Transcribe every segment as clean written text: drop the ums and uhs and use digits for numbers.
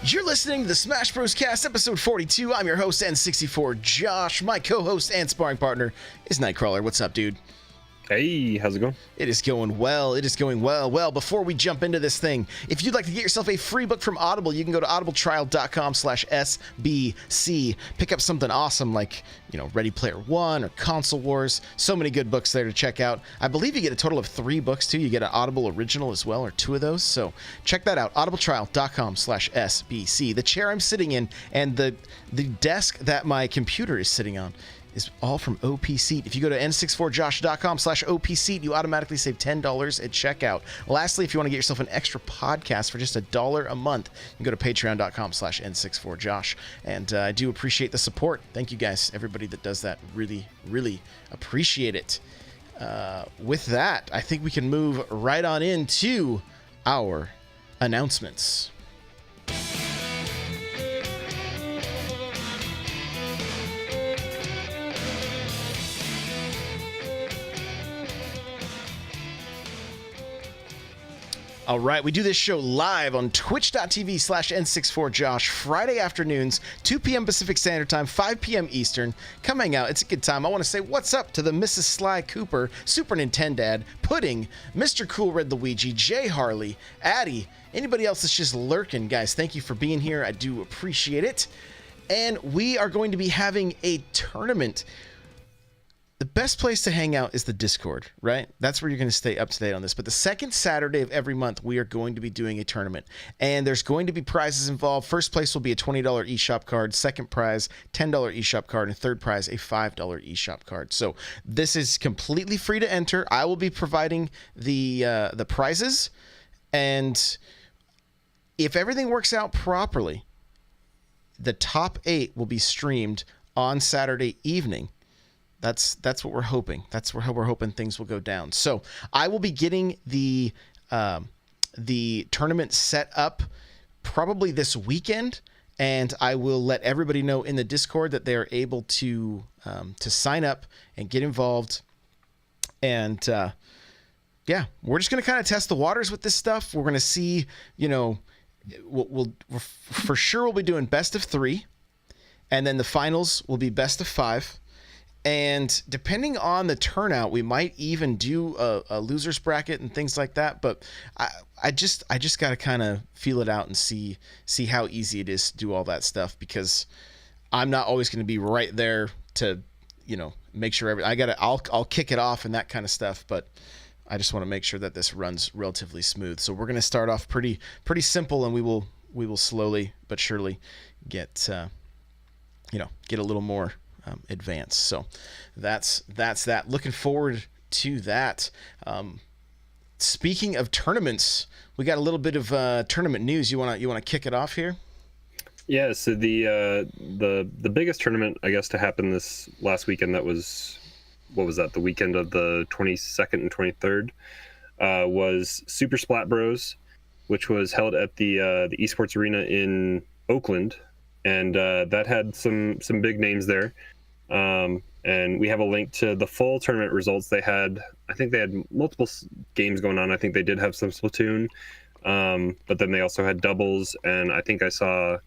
You're listening to the Smash Bros. Cast, episode 42. I'm your host, N64 Josh. My co-host and sparring partner is Nightcrawler. What's up, dude? Hey, how's it going? It is going well. It is going well. Well, before we jump into this thing, if you'd like to get yourself a free book from Audible, you can go to audibletrial.com/SBC. Pick up something awesome like, Ready Player One or Console Wars. So many good books there to check out. I believe you get a total of 3 books, too. You get an Audible original as well, or 2 of those. So check that out, audibletrial.com/SBC. The chair I'm sitting in and the desk that my computer is sitting on is all from OP Seat. If you go to n64josh.com/OP Seat, you automatically save $10 at checkout. Lastly, if you want to get yourself an extra podcast for just $1 a month, you can go to patreon.com/n64josh. And I do appreciate the support. Thank you guys, everybody that does that. Really, really appreciate it. With that, I think we can move right on into our announcements. All right, we do this show live on twitch.tv/N64Josh, Friday afternoons, 2 p.m. Pacific Standard Time, 5 p.m. Eastern. Come hang out. It's a good time. I want to say what's up to the Mrs. Sly Cooper, Super Nintendad, Pudding, Mr. Cool Red Luigi, Jay Harley, Addy, anybody else that's just lurking. Guys, thank you for being here. I do appreciate it. And we are going to be having a tournament. The best place to hang out is the Discord, right? That's where you're going to stay up to date on this. But the second Saturday of every month, we are going to be doing a tournament. And there's going to be prizes involved. First place will be a $20 eShop card. Second prize, $10 eShop card. And third prize, a $5 eShop card. So this is completely free to enter. I will be providing the prizes. And if everything works out properly, the top 8 will be streamed on Saturday evening. That's what we're hoping. That's how we're hoping things will go down. So I will be getting the tournament set up probably this weekend, and I will let everybody know in the Discord that they are able to sign up and get involved. And yeah, we're just gonna kind of test the waters with this stuff. We're gonna see, we'll for sure we'll be doing best of 3, and then the finals will be best of 5. And depending on the turnout, we might even do a loser's bracket and things like that. But I just got to kind of feel it out and see how easy it is to do all that stuff, because I'm not always going to be right there to, make sure I'll kick it off and that kind of stuff. But I just want to make sure that this runs relatively smooth. So we're going to start off pretty simple, and we will slowly but surely get a little more advance. So that's that. Looking forward to that. Speaking of tournaments, we got a little bit of tournament news. You wanna kick it off here? Yeah. So the biggest tournament, I guess, to happen this last weekend, that was, what was that? The weekend of the 22nd and 23rd, was Super Splat Bros, which was held at the esports arena in Oakland. And that had some big names there. And we have a link to the full tournament results. I think they had multiple games going on. I think they did have some Splatoon, but then they also had doubles, and I think I saw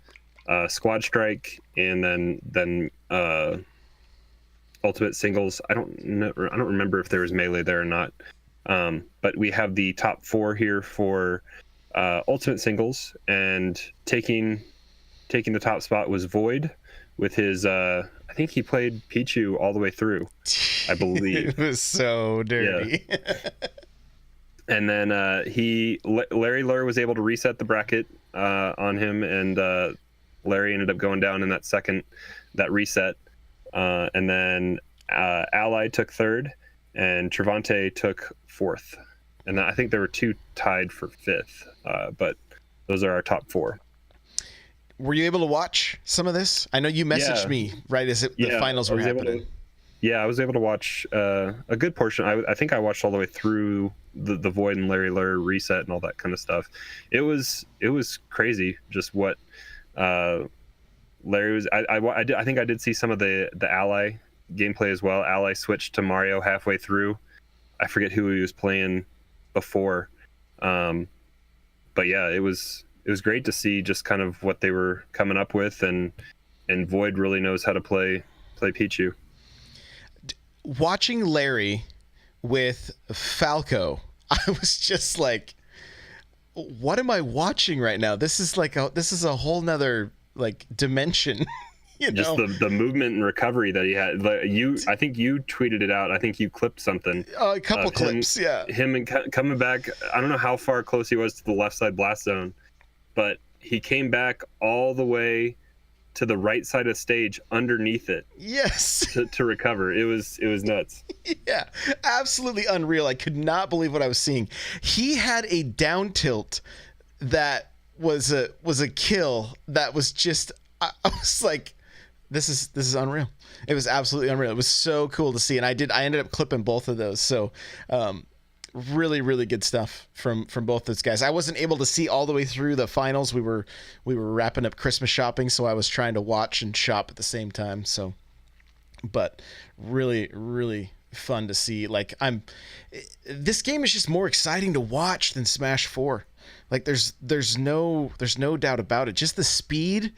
Squad Strike, and then Ultimate Singles. I don't remember if there was Melee there or not. But we have the top 4 here for Ultimate Singles, and taking the top spot was Void with his I think he played Pichu all the way through, I believe. It was so dirty. Yeah. And then Larry Lure was able to reset the bracket on him, and Larry ended up going down in that reset. And then Ally took 3rd, and Trevante took 4th. And I think there were 2 tied for 5th, but those are our top 4. Were you able to watch some of this? I know you messaged me right as the finals were happening. I was able to watch a good portion. I think I watched all the way through the Void and Larry Lure reset and all that kind of stuff. It was crazy just what Larry was. I think I did see some of the Ally gameplay as well. Ally switched to Mario halfway through. I forget who he was playing before, but yeah, it was it was great to see just kind of what they were coming up with, and Void really knows how to play Pichu. Watching Larry with Falco, I was just like, what am I watching right now? This is a whole nother like dimension. Just the movement and recovery that he had. I think you tweeted it out. I think you clipped something. A couple clips, yeah. Him and coming back. I don't know how far close he was to the left side blast zone, but he came back all the way to the right side of stage underneath it. Yes. To recover. It was nuts. Yeah, absolutely unreal. I could not believe what I was seeing. He had a down tilt that was a kill that was just, I was like, this is unreal. It was absolutely unreal. It was so cool to see, and I ended up clipping both of those. So really, really good stuff from both those guys. I wasn't able to see all the way through the finals. We were wrapping up Christmas shopping, so I was trying to watch and shop at the same time. So, but really, really fun to see. Like, this game is just more exciting to watch than Smash 4. Like, there's no doubt about it. Just the speed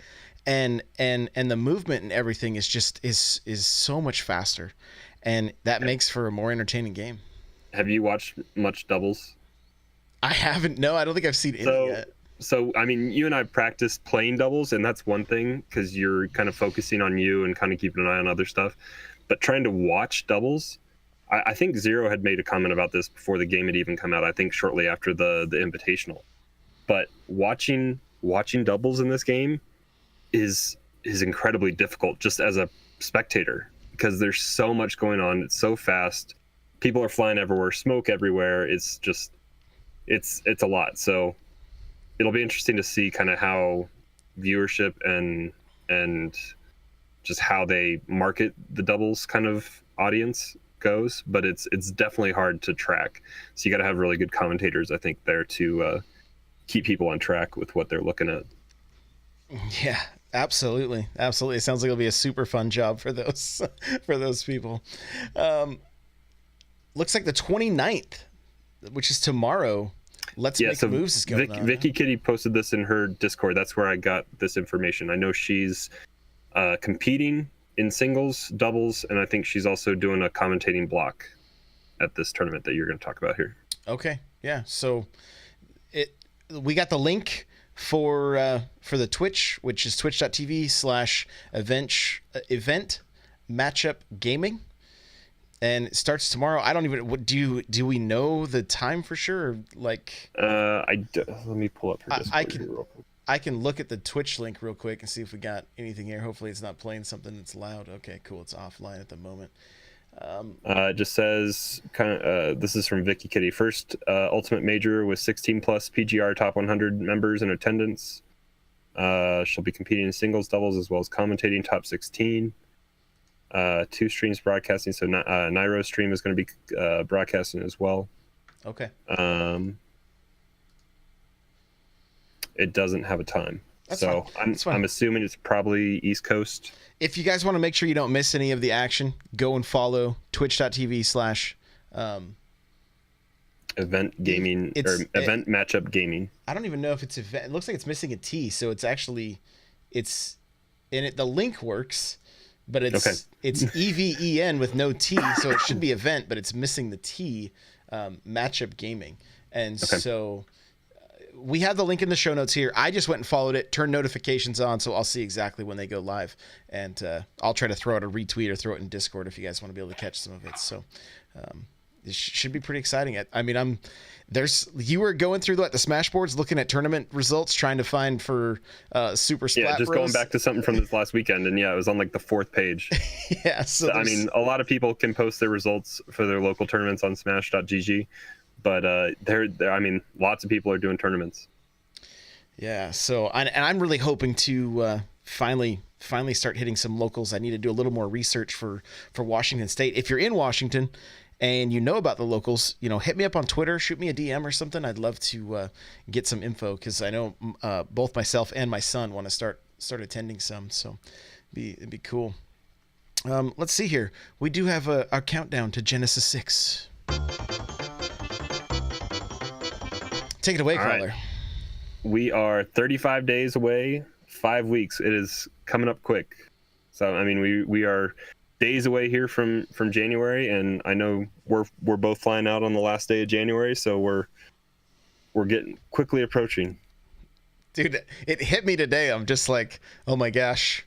and the movement and everything is so much faster, and that makes for a more entertaining game. Have you watched much doubles? I haven't. No, I don't think I've seen any yet. So, I mean, you and I practice playing doubles, and that's one thing because you're kind of focusing on you and kind of keeping an eye on other stuff. But trying to watch doubles, I think Zero had made a comment about this before the game had even come out. I think shortly after the Invitational. But watching doubles in this game is incredibly difficult just as a spectator, because there's so much going on. It's so fast. People are flying everywhere, smoke everywhere. It's just, it's a lot. So it'll be interesting to see kind of how viewership and just how they market the doubles kind of audience goes. But it's definitely hard to track. So you got to have really good commentators, I think, there to keep people on track with what they're looking at. Yeah, absolutely. Absolutely. It sounds like it'll be a super fun job for those people. Looks like the 29th, which is tomorrow. Let's Make Moves is going on. Vicky Kitty posted this in her Discord. That's where I got this information. I know she's competing in singles, doubles, and I think she's also doing a commentating block at this tournament that you're going to talk about here. Okay. Yeah. So we got the link for the Twitch, which is twitch.tv/event matchup gaming. And it starts tomorrow. I don't even. Do we know the time for sure? Like, let me pull up her Discord real quick. I can look at the Twitch link real quick and see if we got anything here. Hopefully, it's not playing something that's loud. Okay, cool. It's offline at the moment. It just says this is from Vicky Kitty. First Ultimate Major with 16 plus PGR top 100 members in attendance. She'll be competing in singles, doubles, as well as commentating top 16. 2 streams broadcasting, so Nairo's stream is going to be broadcasting as well. Okay. It doesn't have a time. That's so fine. I'm assuming it's probably East Coast. If you guys want to make sure you don't miss any of the action, go and follow twitch.tv/ event gaming or event matchup gaming. I don't even know if it's event. It looks like it's missing a T, so it's actually the link works, but it's EVEN with no T, so it should be event, but it's missing the T. Matchup gaming, and so we have the link in the show notes here. I just went and followed it, turned notifications on, so I'll see exactly when they go live, and I'll try to throw out a retweet or throw it in Discord if you guys want to be able to catch some of it. So it should be pretty exciting. I mean, you were going through the Smash boards, looking at tournament results, trying to find for Super Splat. Yeah, just Bros. Going back to something from this last weekend, and it was on like the 4th page. Yeah, so I mean, a lot of people can post their results for their local tournaments on Smash.gg. But I mean, lots of people are doing tournaments. Yeah, so I'm really hoping to finally start hitting some locals. I need to do a little more research for Washington State. If you're in Washington and you know about the locals, hit me up on Twitter, shoot me a DM or something. I'd love to get some info, because I know both myself and my son want to start attending some. So it'd be cool. Let's see here. We do have our countdown to Genesis 6. Take it away, Crawler. Right. we are 35 days away, 5 weeks. It is coming up quick. So I mean, we are days away here from January, and I know we're both flying out on the last day of January, so we're getting quickly approaching. Dude, it hit me today. I'm just like, oh my gosh,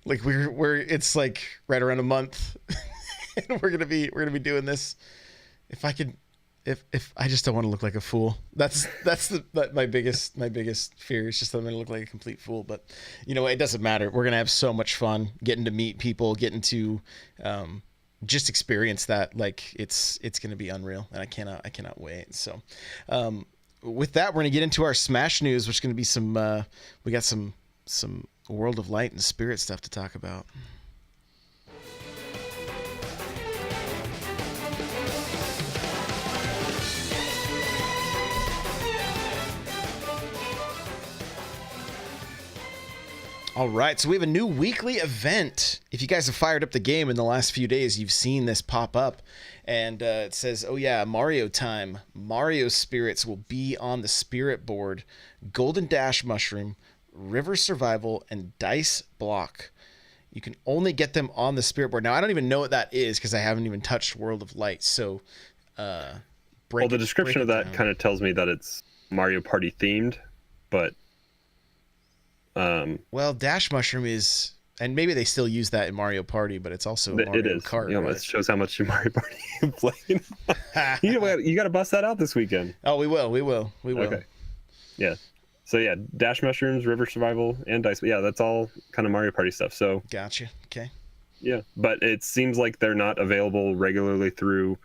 like it's like right around a month, and we're gonna be doing this. If I could, if I just don't want to look like a fool. That's my biggest fear is just that I'm gonna look like a complete fool. But you know, it doesn't matter. We're gonna have so much fun getting to meet people, getting to just experience that. Like it's gonna be unreal, and I cannot wait. So. With that, we're going to get into our Smash news, which is going to be some, we got some World of Light and Spirit stuff to talk about. All right, so we have a new weekly event. If you guys have fired up the game in the last few days, you've seen this pop up. And it says, oh yeah, Mario time. Mario spirits will be on the spirit board. Golden Dash Mushroom, River Survival, and Dice Block. You can only get them on the spirit board. Now, I don't even know what that is because I haven't even touched World of Light. So, the description of that kind of tells me that it's Mario Party themed, but... well, Dash Mushroom is, and maybe they still use that in Mario Party, but it's also Mario Kart. You know, right? It shows how much Mario Party you played. you got to bust that out this weekend. Oh, we will. Okay. Yeah. So yeah, Dash Mushrooms, River Survival, and Dice. Yeah, that's all kind of Mario Party stuff. So. Gotcha. Okay. Yeah, but it seems like they're not available regularly through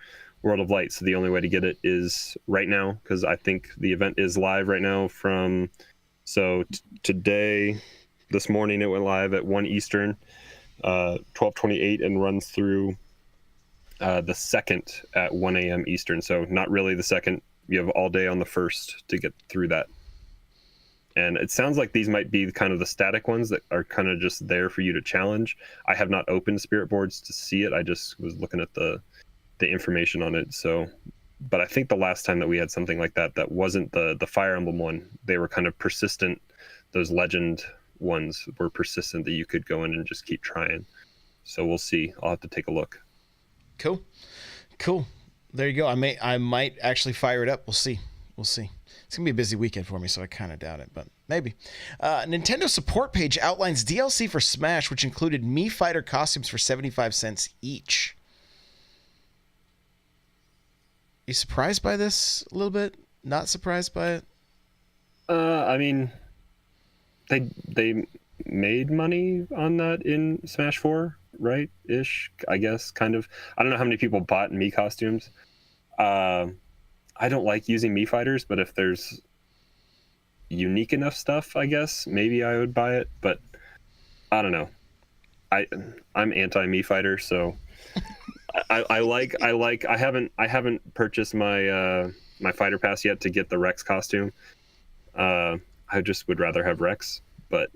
World of Light. So the only way to get it is right now, because I think the event is live right now from. So today, this morning, it went live at 1 Eastern, 12:28, and runs through the 2nd at 1 a.m. Eastern. So not really the 2nd. You have all day on the 1st to get through that. And it sounds like these might be kind of the static ones that are kind of just there for you to challenge. I have not opened Spirit Boards to see it. I just was looking at the information on it. So... But I think the last time that we had something like that wasn't the Fire Emblem one. They were kind of persistent. Those legend ones were persistent that you could go in and just keep trying. So we'll see. I'll have to take a look. Cool. There you go. I might actually fire it up. We'll see. It's gonna be a busy weekend for me, so I kind of doubt it, but maybe. Nintendo support page outlines DLC for Smash, which included Mii Fighter costumes for 75 cents each. You surprised by this a little bit? Not surprised by it? I mean, they made money on that in Smash 4, right? Ish, I guess, kind of. I don't know how many people bought Mii costumes. I don't like using Mii fighters, but if there's unique enough stuff, I guess maybe I would buy it. But I don't know. I'm anti Mii fighter, so. I haven't purchased my my fighter pass yet to get the Rex costume. I just would rather have Rex, but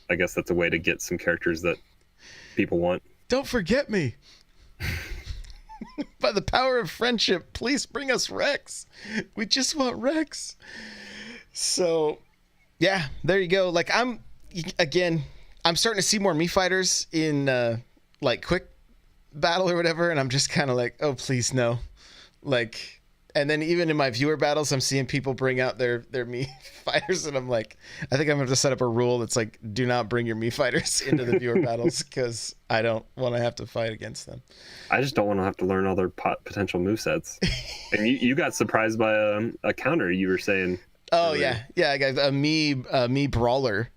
I guess that's a way to get some characters that people want. Don't forget me. By the power of friendship, please bring us Rex. We just want Rex. So, yeah, there you go. Like I'm starting to see more Mii fighters in like quick battle or whatever, and I'm just kind of like, oh please no. Like, and then even in my viewer battles, I'm seeing people bring out their Mii fighters, and I'm like, I think I'm gonna have to set up a rule that's like, do not bring your Mii fighters into the viewer battles, because I don't want to have to fight against them. I just don't want to have to learn all their potential movesets. And you got surprised by a counter, you were saying. Oh earlier. yeah, I got a Mii brawler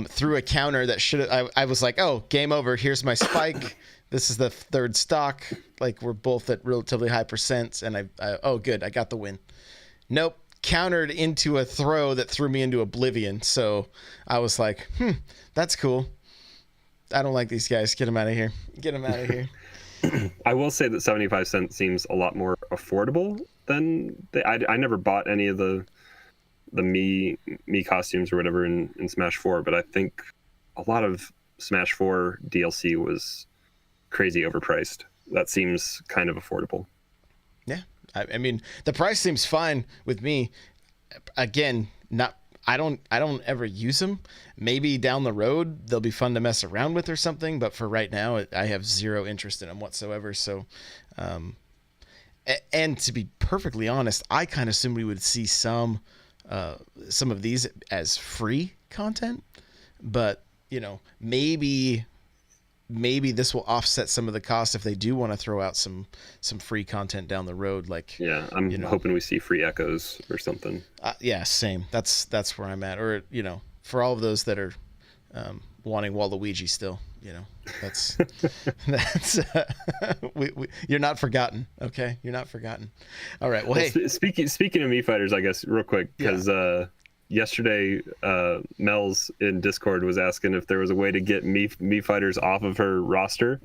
through a counter that should I was like, oh, game over, here's my spike. This is the third stock. Like, we're both at relatively high percents, and oh, good, I got the win. Nope, countered into a throw that threw me into oblivion. So I was like, that's cool. I don't like these guys. Get them out of here. I will say that 75 cents seems a lot more affordable than I never bought any of the Mii costumes or whatever in Smash 4, but I think a lot of Smash 4 DLC was crazy overpriced. That seems kind of affordable. Yeah, I mean, the price seems fine with me. Again, I don't ever use them. Maybe down the road they'll be fun to mess around with or something, but for right now I have zero interest in them whatsoever. So, and to be perfectly honest, I kind of assumed we would see some of these as free content, but maybe this will offset some of the cost if they do want to throw out some free content down the road. Like, yeah, I'm hoping we see free echoes or something. Yeah, same. That's where I'm at. Or for all of those that are wanting Waluigi still, that's you're not forgotten. Okay, you're not forgotten. All right. Well, hey, speaking of Mii Fighters, I guess real quick, because yesterday Mel's in Discord was asking if there was a way to get Mii Fighters off of her roster,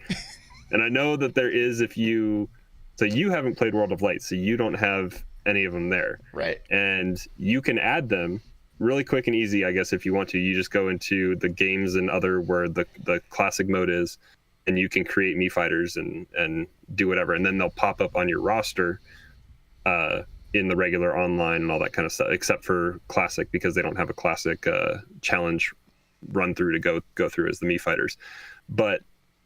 and I know that there is. So you haven't played World of Light, so you don't have any of them there, right? And you can add them really quick and easy, I guess. If you want to, you just go into the games and other where the classic mode is, and you can create Mii Fighters and do whatever, and then they'll pop up on your roster in the regular online and all that kind of stuff, except for classic, because they don't have a classic challenge run through to go through as the Mii Fighters. But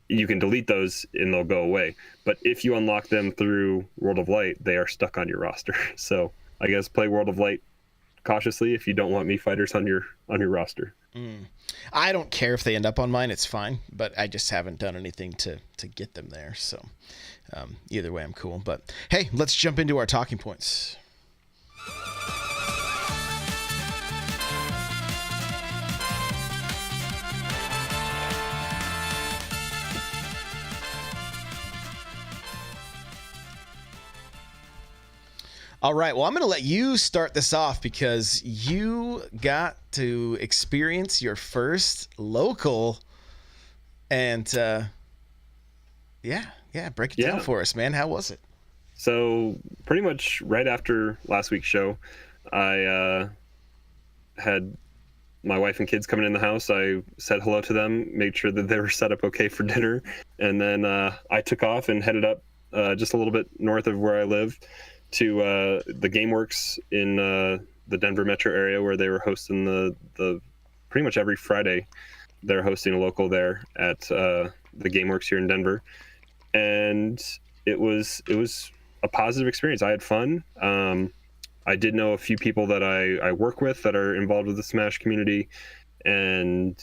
you can delete those and they'll go away. But if you unlock them through World of Light, they are stuck on your roster. So I guess play World of Light cautiously if you don't want Mii Fighters on your roster. I don't care if they end up on mine, it's fine, but I just haven't done anything to get them there. So either way, I'm cool. But hey, let's jump into our talking points. All right. Well, I'm going to let you start this off because you got to experience your first local, and break it down for us, man. How was it? So pretty much right after last week's show, I had my wife and kids coming in the house. I said hello to them, made sure that they were set up okay for dinner, and then I took off and headed up just a little bit north of where I live to the GameWorks in the Denver metro area, where they were hosting the pretty much every Friday they're hosting a local there at the GameWorks here in Denver, and it was a positive experience. I had fun. I did know a few people that I work with that are involved with the Smash community, and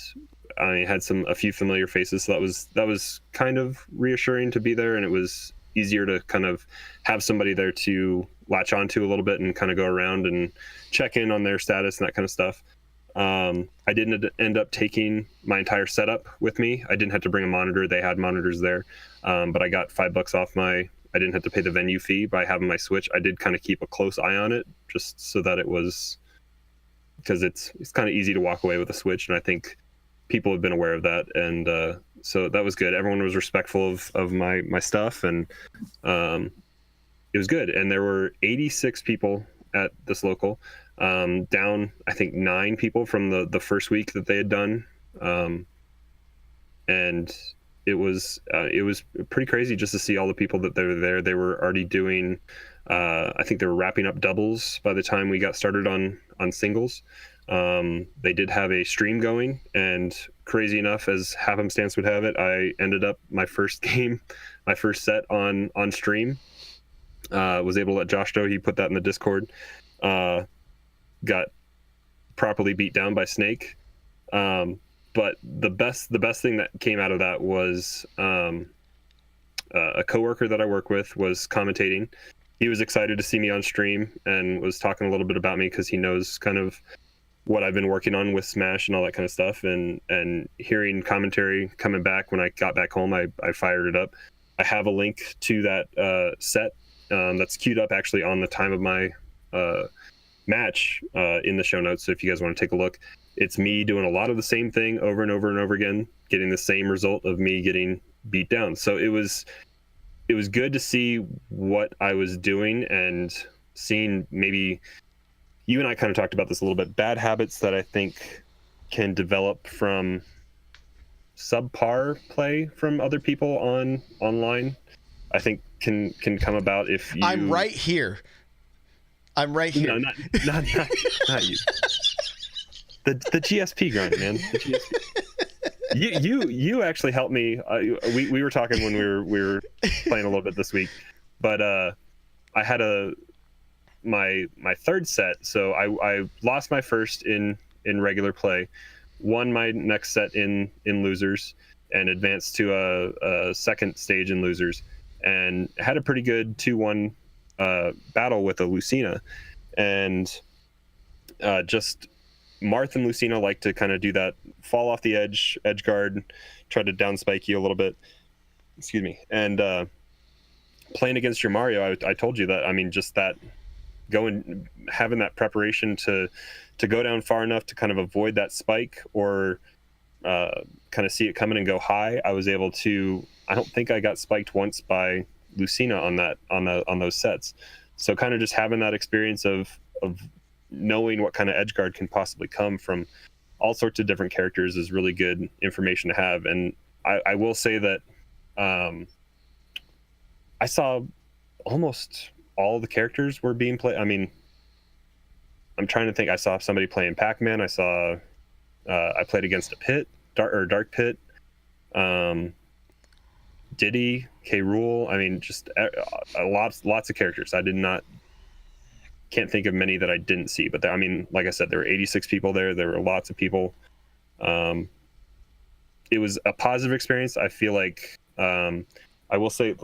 I had a few familiar faces, so that was kind of reassuring to be there, and it was easier to kind of have somebody there to latch onto a little bit and kind of go around and check in on their status and that kind of stuff. I didn't end up taking my entire setup with me. I didn't have to bring a monitor. They had monitors there, but I got $5 off I didn't have to pay the venue fee by having my Switch. I did kind of keep a close eye on it just so that it was, because it's kind of easy to walk away with a Switch, and I think people have been aware of that, and so that was good. Everyone was respectful of my stuff, and it was good. And there were 86 people at this local, down I think 9 people from the first week that they had done, and it was pretty crazy just to see all the people that they were there. They were already doing, I think they were wrapping up doubles by the time we got started on singles. They did have a stream going, and crazy enough, as happenstance would have it, I ended up my first set on stream. Was able to let Josh know. He put that in the Discord. Got properly beat down by Snake. But the best thing that came out of that was a coworker that I work with was commentating. He was excited to see me on stream and was talking a little bit about me because he knows kind of what I've been working on with Smash and all that kind of stuff, and hearing commentary coming back when I got back home, I fired it up. I have a link to that set that's queued up actually on the time of my match in the show notes. So if you guys want to take a look, it's me doing a lot of the same thing over and over and over again, getting the same result of me getting beat down. So it was good to see what I was doing and seeing, maybe you and I kind of talked about this a little bit, bad habits that I think can develop from subpar play from other people online. I think can come about if you... I'm right here. No, not you. the GSP grind, man. The GSP. You actually helped me. We were talking when we were playing a little bit this week, but I had my third set, so I lost my first in regular play, won my next set in losers, and advanced to a second stage in losers, and had a pretty good 2-1 battle with a Lucina, and just Marth and Lucina like to kind of do that fall off the edge guard, try to down spike you a little bit. Excuse me. And playing against your Mario, I told you that. I mean, just that having that preparation to go down far enough to kind of avoid that spike or kind of see it coming and go high. I was able to. I don't think I got spiked once by Lucina on those sets. So kind of just having that experience of knowing what kind of edge guard can possibly come from all sorts of different characters is really good information to have. And I will say that I saw almost all the characters were being played. I mean, I'm trying to think. I saw somebody playing Pac-Man. I saw I played against a Pit, Dark Pit, Diddy, K. Rool. I mean, just lots of characters. Can't think of many that I didn't see, but I mean, like I said, there were 86 people there. There were lots of people. It was a positive experience. I feel like I will say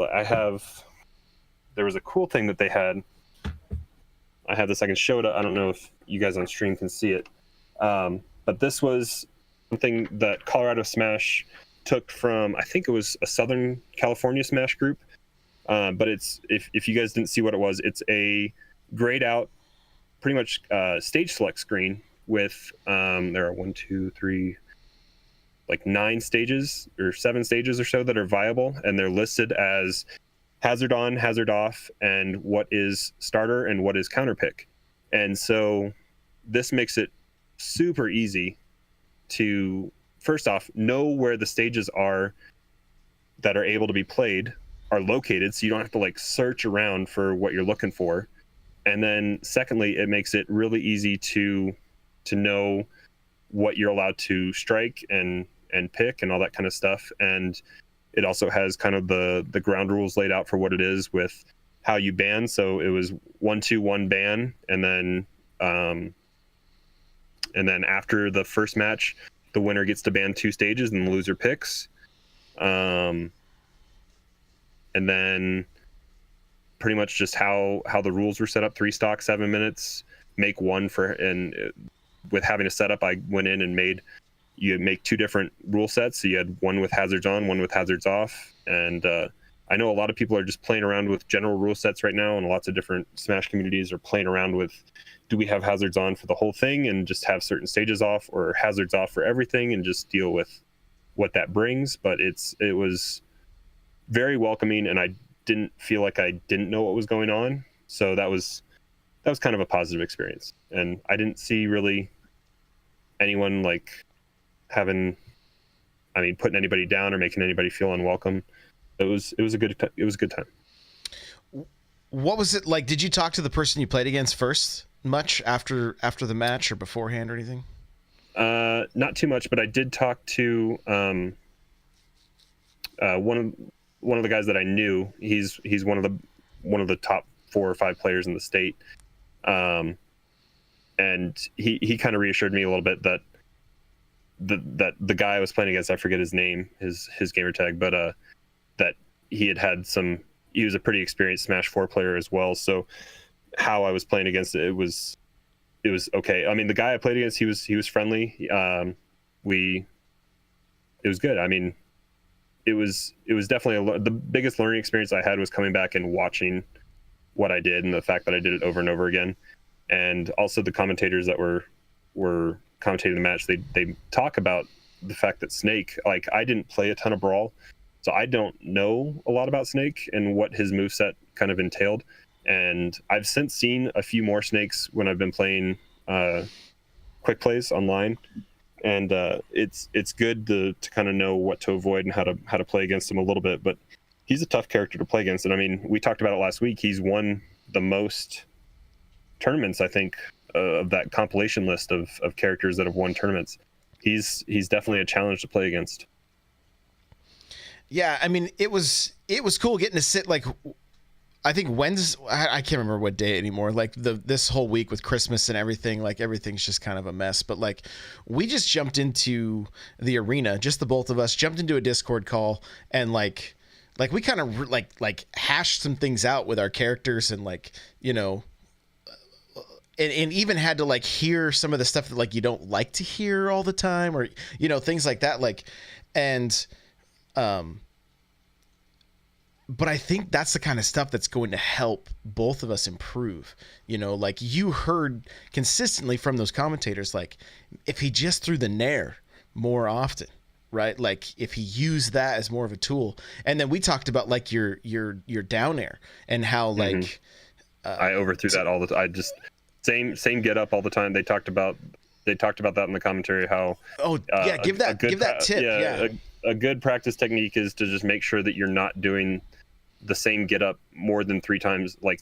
there was a cool thing that they had. I have this. I can show it. I don't know if you guys on stream can see it, but this was something that Colorado Smash took from. I think it was a Southern California Smash group, but it's if you guys didn't see what it was, it's a grayed out, pretty much stage select screen with there are 1, 2, 3, like 9 stages or 7 stages or so that are viable, and they're listed as hazard on, hazard off, and what is starter and what is counter pick. And so this makes it super easy to first off know where the stages are that are able to be played are located, so you don't have to like search around for what you're looking for. And then secondly, it makes it really easy to know what you're allowed to strike and pick and all that kind of stuff. And it also has kind of the ground rules laid out for what it is with how you ban. So it was 1-2-1 ban, and then after the first match, the winner gets to ban 2 stages and the loser picks. And then pretty much just how the rules were set up: 3 stock, 7 minutes, make 1 for, and with having a setup, I went in and you make 2 different rule sets. So you had one with hazards on, one with hazards off. And I know a lot of people are just playing around with general rule sets right now, and lots of different Smash communities are playing around with, do we have hazards on for the whole thing and just have certain stages off, or hazards off for everything and just deal with what that brings. But it was very welcoming, and I didn't feel like I didn't know what was going on. So that was kind of a positive experience. And I didn't see really anyone like putting anybody down or making anybody feel unwelcome. It was a good time. What was it like? Did you talk to the person you played against first much after the match or beforehand or anything? Not too much, but I did talk to one of the guys that I knew. He's one of the top 4 or 5 players in the state, and he kind of reassured me a little bit that the guy I was playing against, I forget his name, his gamer tag, but that he was a pretty experienced Smash 4 player as well. So how I was playing against it was okay. I mean, the guy I played against, he was friendly. It was good. I mean, it was definitely the biggest learning experience I had was coming back and watching what I did, and the fact that I did it over and over again. And also the commentators that were commentating the match, they talk about the fact that Snake, like, I didn't play a ton of Brawl, so I don't know a lot about Snake and what his moveset kind of entailed. And I've since seen a few more Snakes when I've been playing quick plays online. And it's good to kind of know what to avoid and how to play against him a little bit. But he's a tough character to play against. And I mean, we talked about it last week. He's won the most tournaments, I think, of that compilation list of characters that have won tournaments. He's definitely a challenge to play against. Yeah, I mean, it was cool getting to sit, like, I think Wednesday, I can't remember what day anymore. Like this whole week with Christmas and everything, like everything's just kind of a mess. But like we just jumped into the arena, just the both of us jumped into a Discord call and like we kind of like hashed some things out with our characters and like, you know, and even had to like hear some of the stuff that like you don't like to hear all the time, or, you know, things like that. Like, and, but I think that's the kind of stuff that's going to help both of us improve. You know, like you heard consistently from those commentators, like if he just threw the nair more often, right? Like if he used that as more of a tool. And then we talked about like your down air and how like, I overthrew that all the time. I just same get up all the time. They talked about that in the commentary, how, give that tip. Yeah. A good practice technique is to just make sure that you're not doing the same get up more than 3 times, like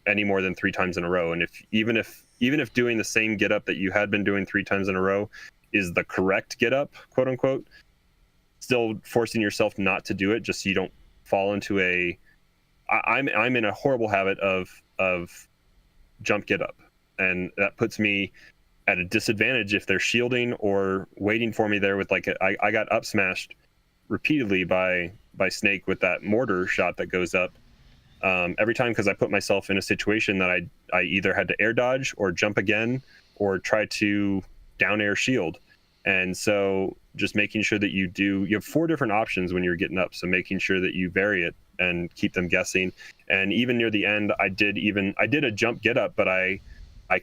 any more than 3 times in a row. And even if doing the same get up that you had been doing 3 times in a row is the correct get up, quote unquote, still forcing yourself not to do it just so you don't fall into I'm in a horrible habit of jump get up, and that puts me at a disadvantage if they're shielding or waiting for me there with like I got up smashed repeatedly by Snake with that mortar shot that goes up every time, because I put myself in a situation that I either had to air dodge or jump again or try to down air shield. And so just making sure that you have 4 different options when you're getting up, so making sure that you vary it and keep them guessing. And even near the end, I did a jump get up, but I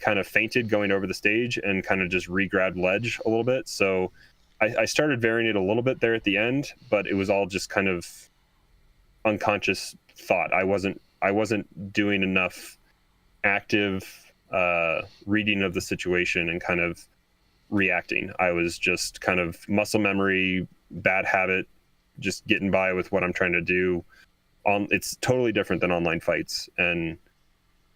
kind of fainted going over the stage and kind of just re-grabbed ledge a little bit. So I started varying it a little bit there at the end, but it was all just kind of unconscious thought. I wasn't doing enough active reading of the situation and kind of reacting. I was just kind of muscle memory, bad habit, just getting by with what I'm trying to do. It's totally different than online fights, and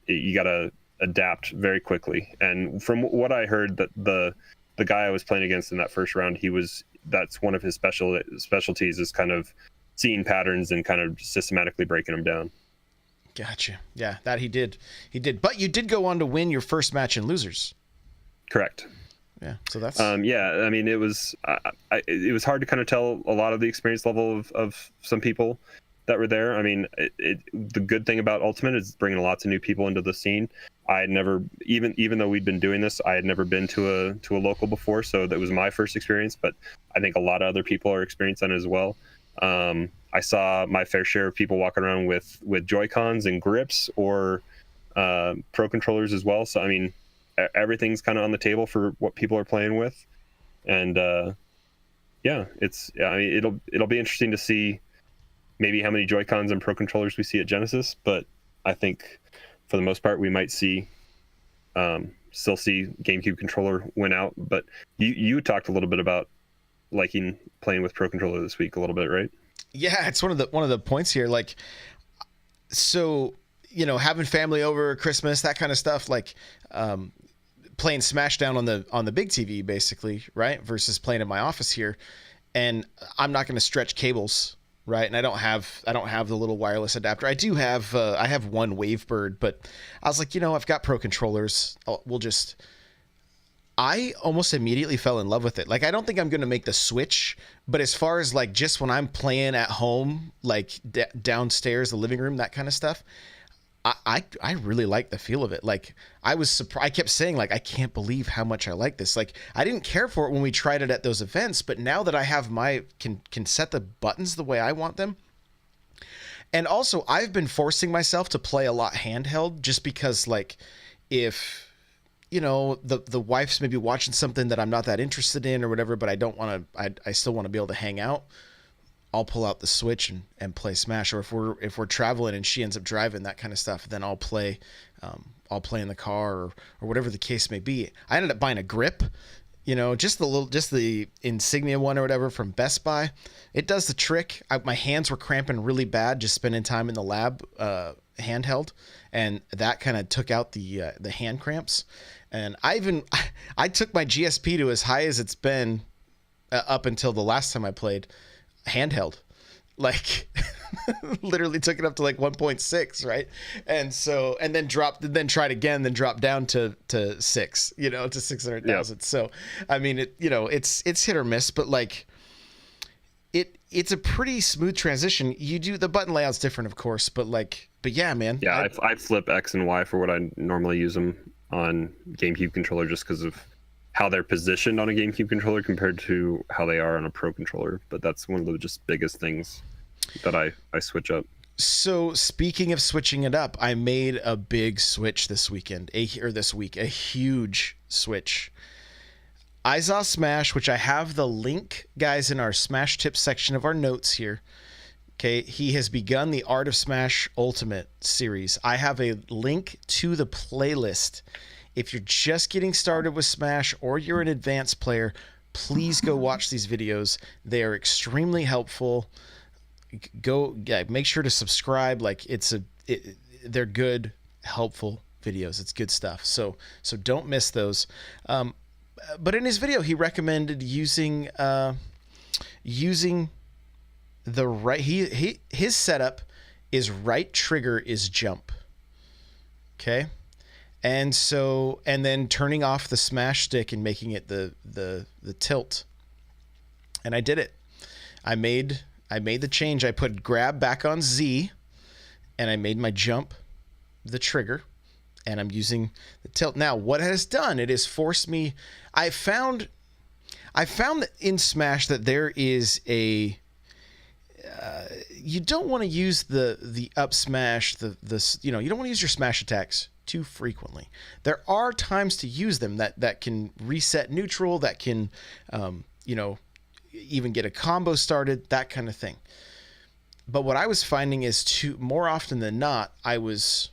you got to adapt very quickly. And from what I heard, that the guy I was playing against in that first round, that's one of his specialties is kind of seeing patterns and kind of systematically breaking them down. Gotcha. Yeah, that he did. But you did go on to win your first match in losers. Correct. Yeah. So that's. Yeah. I mean, it was hard to kind of tell a lot of the experience level of some people that were there. I mean, the good thing about Ultimate is bringing lots of new people into the scene. I had never, even though we'd been doing this, I had never been to a local before, so that was my first experience. But I think a lot of other people are experiencing it as well. I saw my fair share of people walking around with Joy-Cons and grips or Pro controllers as well. So I mean, everything's kind of on the table for what people are playing with, and I mean, it'll be interesting to see maybe how many Joy-Cons and Pro controllers we see at Genesis, but I think for the most part we might still see GameCube controller win out. But you talked a little bit about liking playing with Pro controller this week a little bit, right? Yeah, it's one of the points here. Like, so, you know, having family over Christmas, that kind of stuff, like playing Smashdown on the big TV basically, right? Versus playing in my office here. And I'm not going to stretch cables, right? And I don't have the little wireless adapter. I do have I have one Wavebird, but I was like, you know, I've got Pro controllers. I almost immediately fell in love with it. Like, I don't think I'm going to make the switch, but as far as like just when I'm playing at home, like downstairs, the living room, that kind of stuff, I really like the feel of it. Like, I was surprised. I kept saying, like, I can't believe how much I like this. Like, I didn't care for it when we tried it at those events, but now that I have can set the buttons the way I want them. And also, I've been forcing myself to play a lot handheld, just because, like, if, you know, the wife's maybe watching something that I'm not that interested in or whatever, but I don't want to, I still want to be able to hang out, I'll pull out the Switch and play Smash. Or if we're traveling and she ends up driving, that kind of stuff, then I'll play in the car or whatever the case may be. I ended up buying a grip, you know, just the Insignia one or whatever from Best Buy. It does the trick. My hands were cramping really bad just spending time in the lab handheld, and that kind of took out the hand cramps. And I took my GSP to as high as it's been up until the last time I played handheld. Like literally took it up to like 1.6, right? And then tried again, then dropped down to 6, to 600,000. Yep. So I mean, it's hit or miss, but like it's a pretty smooth transition. The button layout's different, of course, but yeah, man. Yeah, I flip X and Y for what I normally use them on GameCube controller, just because of how they're positioned on a GameCube controller compared to how they are on a Pro controller. But that's one of the just biggest things that I switch up. So speaking of switching it up, I made a big switch this week, a huge switch. Izaw Smash, which I have the link, guys, in our Smash Tips section of our notes here. Okay, he has begun the Art of Smash Ultimate series. I have a link to the playlist. If you're just getting started with Smash or you're an advanced player, please go watch these videos. They are extremely helpful. Make sure to subscribe. They're good, helpful videos. It's good stuff. So don't miss those. But in his video, he recommended using the right. His setup is right trigger is jump. Okay, and then turning off the smash stick and making it the tilt. And I did it. I made the change. I put grab back on Z, and I made my jump the trigger, and I'm using the tilt. Now, what it has done, it has forced me. I found that in Smash that there is a you don't want to use the up smash, you don't want to use your smash attacks too frequently. There are times to use them that can reset neutral, that can even get a combo started, that kind of thing. But what I was finding is more often than not, I was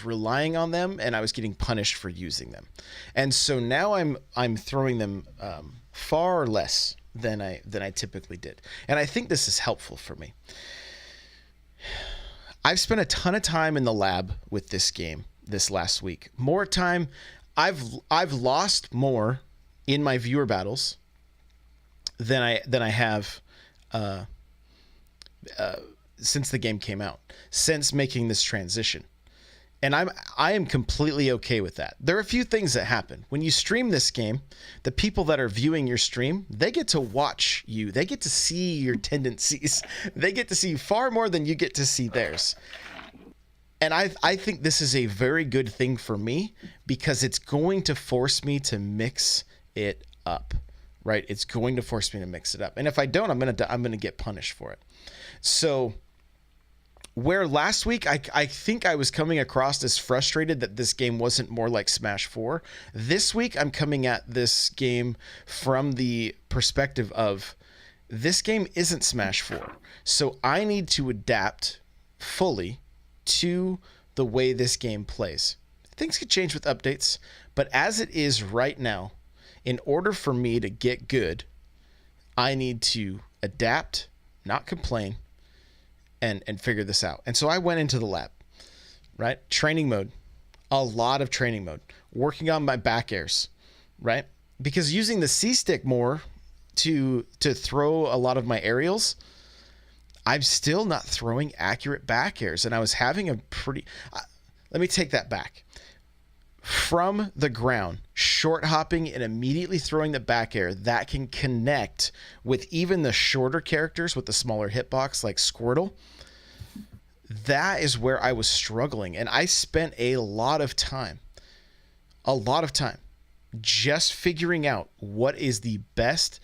relying on them and I was getting punished for using them. And so now I'm throwing them far less than I typically did. And I think this is helpful for me. I've spent a ton of time in the lab with this game this last week. More time. I've lost more in my viewer battles than I have since the game came out, since making this transition. And I am completely okay with that. There are a few things that happen. When you stream this game, the people that are viewing your stream, they get to watch you. They get to see your tendencies. They get to see far more than you get to see theirs. And I think this is a very good thing for me because it's going to force me to mix it up, right? It's going to force me to mix it up. And if I don't, I'm gonna get punished for it. So where last week I think I was coming across as frustrated that this game wasn't more like Smash 4, this week I'm coming at this game from the perspective of this game isn't Smash 4. So I need to adapt fully to the way this game plays. Things could change with updates, but as it is right now, in order for me to get good, I need to adapt, not complain, and figure this out. And so I went into the lab, right? Training mode, a lot of training mode, working on my back airs, right? Because using the C stick more to throw a lot of my aerials, I'm still not throwing accurate back airs. And I was having a let me take that back. From the ground, short hopping and immediately throwing the back air that can connect with even the shorter characters with the smaller hitbox like Squirtle, that is where I was struggling. And I spent a lot of time just figuring out what is the best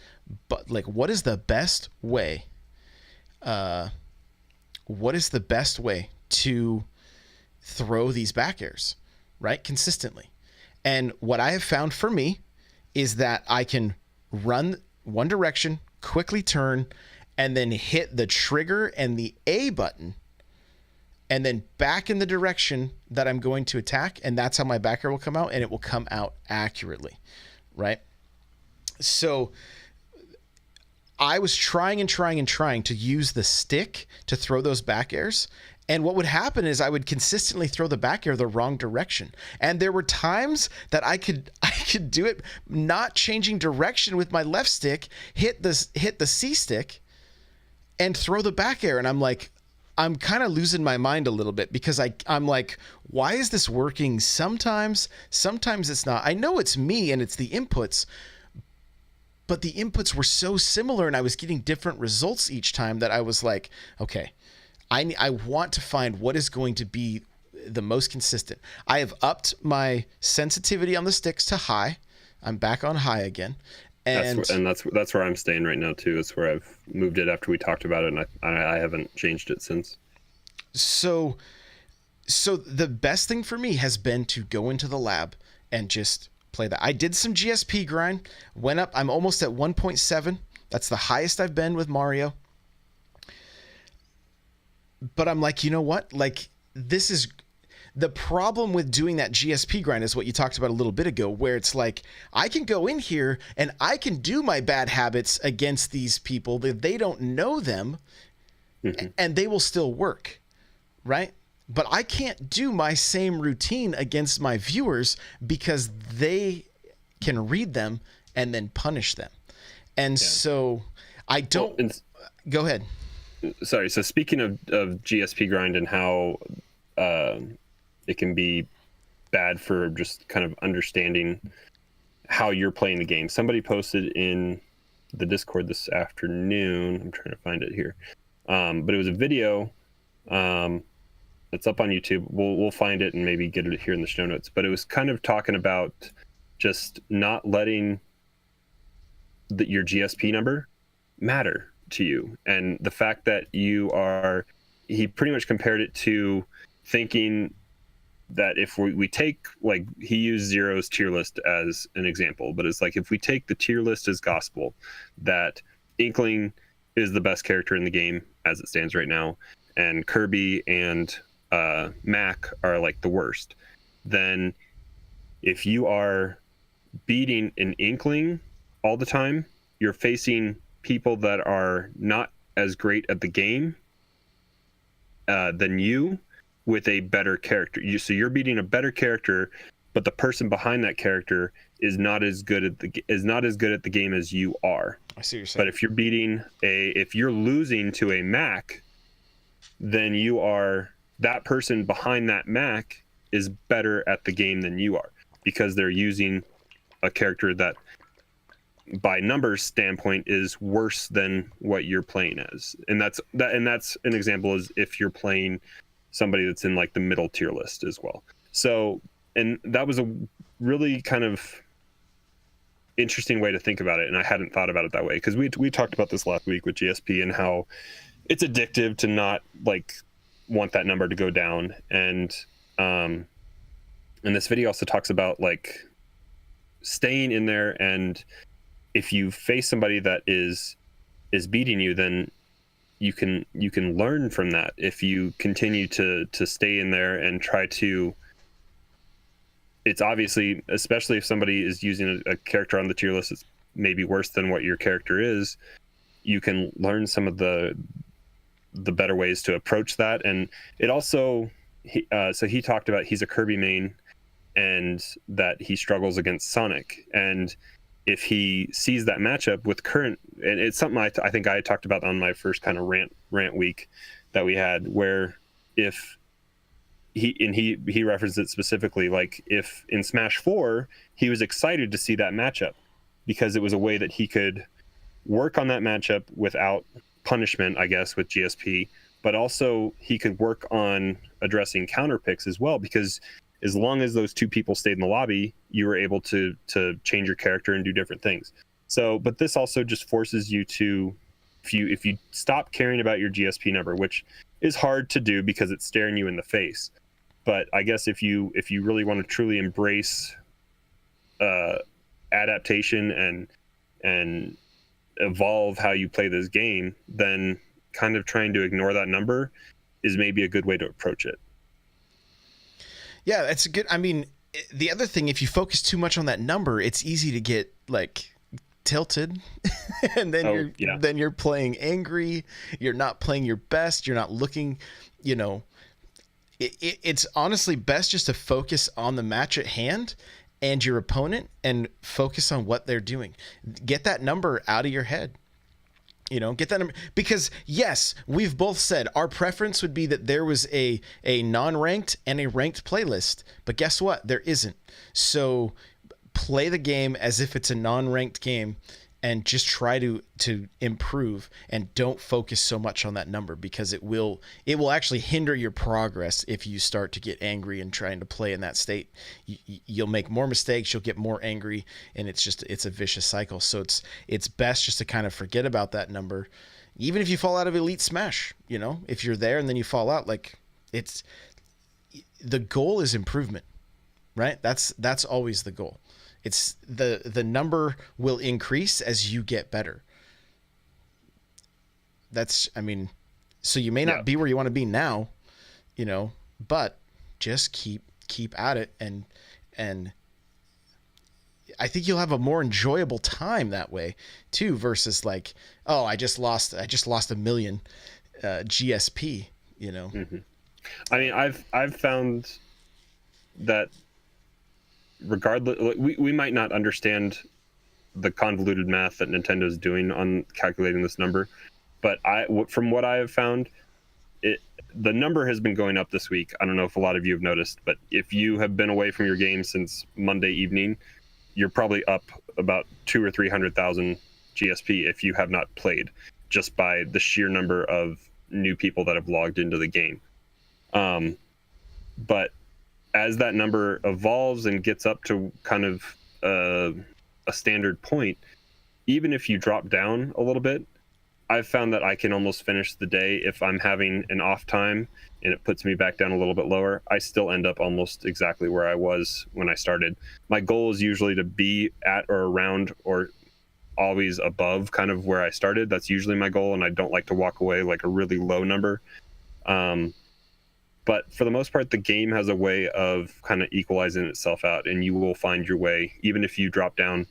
way to throw these back airs, right? Consistently. And what I have found for me is that I can run one direction, quickly turn, and then hit the trigger and the A button, and then back in the direction that I'm going to attack. And that's how my back air will come out, and it will come out accurately, right? So I was trying to use the stick to throw those back airs, And what would happen is I would consistently throw the back air the wrong direction. And there were times that I could do it not changing direction with my left stick, hit the C stick and throw the back air. And I'm kind of losing my mind a little bit because I'm like, why is this working sometimes? Sometimes it's not. I know it's me and it's the inputs, but the inputs were so similar and I was getting different results each time that I was like, okay, I want to find what is going to be the most consistent. I have upped my sensitivity on the sticks to high. I'm back on high again. And that's where I'm staying right now too. It's where I've moved it after we talked about it, and I haven't changed it since. So the best thing for me has been to go into the lab and just play that. I did some GSP grind, went up. I'm almost at 1.7. That's the highest I've been with Mario. But I'm like, you know what? Like, this is the problem with doing that GSP grind is what you talked about a little bit ago, where it's like, I can go in here and I can do my bad habits against these people that they don't know them, and they will still work, right? But I can't do my same routine against my viewers because they can read them and then punish them. And so I don't... Go ahead. Sorry. So speaking of GSP grind and how it can be bad for just kind of understanding how you're playing the game. Somebody posted in the Discord this afternoon. I'm trying to find it here. But it was a video that's up on YouTube. We'll find it and maybe get it here in the show notes. But it was kind of talking about just not letting your GSP number matter to you, and the fact that he pretty much compared it to thinking that if we take, like, he used Zero's tier list as an example, but it's like, if we take the tier list as gospel, that Inkling is the best character in the game as it stands right now, and Kirby and Mac are like the worst, then if you are beating an Inkling all the time, you're facing people that are not as great at the game than you with a better character. So you're beating a better character, but the person behind that character is not as good at the game as you are. I see what you're saying. But if you're losing to a Mac, then that person behind that Mac is better at the game than you are, because they're using a character that by numbers standpoint is worse than what you're playing as. And that's an example, is if you're playing somebody that's in like the middle tier list as well. So, and that was a really kind of interesting way to think about it, and I hadn't thought about it that way, because we talked about this last week with GSP and how it's addictive to not like want that number to go down. And this video also talks about like staying in there, and if you face somebody that is beating you, then you can learn from that. If you continue to stay in there and try to, it's obviously, especially if somebody is using a character on the tier list that's maybe worse than what your character is, you can learn some of the better ways to approach that. And it also, so he talked about, he's a Kirby main and that he struggles against Sonic, and if he sees that matchup with current, and it's something I think I talked about on my first kind of rant week that we had, where if he referenced it specifically, like if in Smash 4 he was excited to see that matchup because it was a way that he could work on that matchup without punishment, I guess, with GSP, but also he could work on addressing counter picks as well, because as long as those two people stayed in the lobby, you were able to change your character and do different things. So, but this also just forces you to, if you stop caring about your GSP number, which is hard to do because it's staring you in the face. But I guess if you really want to truly embrace adaptation and evolve how you play this game, then kind of trying to ignore that number is maybe a good way to approach it. Yeah, that's a good. I mean, the other thing, if you focus too much on that number, it's easy to get like tilted, and then you're playing angry. You're not playing your best. You're not looking, It's honestly best just to focus on the match at hand and your opponent and focus on what they're doing. Get that number out of your head. Get that number, because yes, we've both said our preference would be that there was a non-ranked and a ranked playlist, but guess what? There isn't. So play the game as if it's a non-ranked game and just try to improve, and don't focus so much on that number, because it will actually hinder your progress if you start to get angry and trying to play in that state. You'll make more mistakes, you'll get more angry, and it's a vicious cycle. So it's best just to kind of forget about that number, even if you fall out of Elite Smash. If you're there and then you fall out, like, the goal is improvement, right? That's always the goal. It's the number will increase as you get better. So you may not be where you want to be now, but just keep at it, and I think you'll have a more enjoyable time that way too, versus like, oh, I just lost a million GSP, Mm-hmm. I mean, I've found that regardless, we might not understand the convoluted math that Nintendo's doing on calculating this number, but from what I have found, the number has been going up this week. I don't know if a lot of you have noticed, but if you have been away from your game since Monday evening, you're probably up about 200,000 or 300,000 GSP if you have not played, just by the sheer number of new people that have logged into the game. But as that number evolves and gets up to kind of a standard point, even if you drop down a little bit, I've found that I can almost finish the day if I'm having an off time and it puts me back down a little bit lower. I still end up almost exactly where I was when I started. My goal is usually to be at or around or always above kind of where I started. That's usually my goal, and I don't like to walk away like a really low number. But for the most part, the game has a way of kind of equalizing itself out, and you will find your way, even if you drop down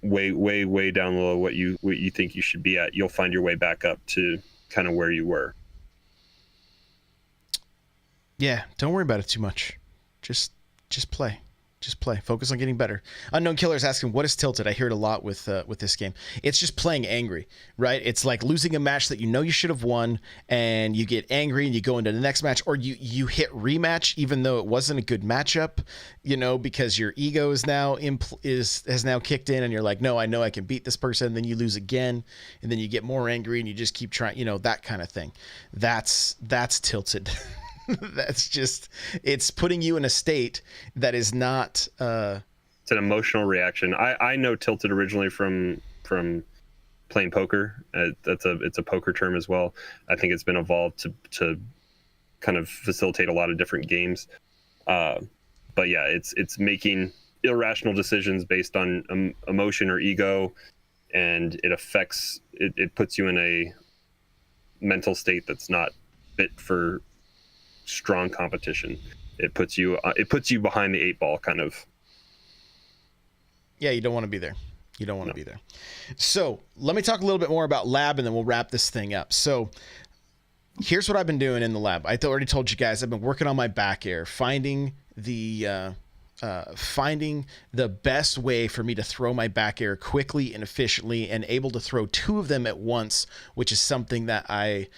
way down low what you think you should be at. You'll find your way back up to kind of where you were. Yeah, don't worry about it too much. Just play. Just play. Focus on getting better. Unknown Killer is asking, what is tilted? I hear it a lot with this game. It's just playing angry, right? It's like losing a match that you should have won, and you get angry and you go into the next match, or you hit rematch even though it wasn't a good matchup, because your ego is now has now kicked in, and you're like, no, I know I can beat this person. Then you lose again, and then you get more angry and you just keep trying, that kind of thing. That's tilted. That's just, it's putting you in a state that is not it's an emotional reaction. I know tilted originally from playing poker. It's a poker term as well. I think it's been evolved to kind of facilitate a lot of different games, but yeah, it's making irrational decisions based on emotion or ego, and it puts you in a mental state that's not fit for strong competition. It puts you behind the 8 ball kind of. Yeah, you don't want to be there. You don't want to be there. So let me talk a little bit more about lab, and then we'll wrap this thing up. So here's what I've been doing in the lab. I already told you guys I've been working on my back air, finding the best way for me to throw my back air quickly and efficiently, and able to throw 2 of them at once, which is something that I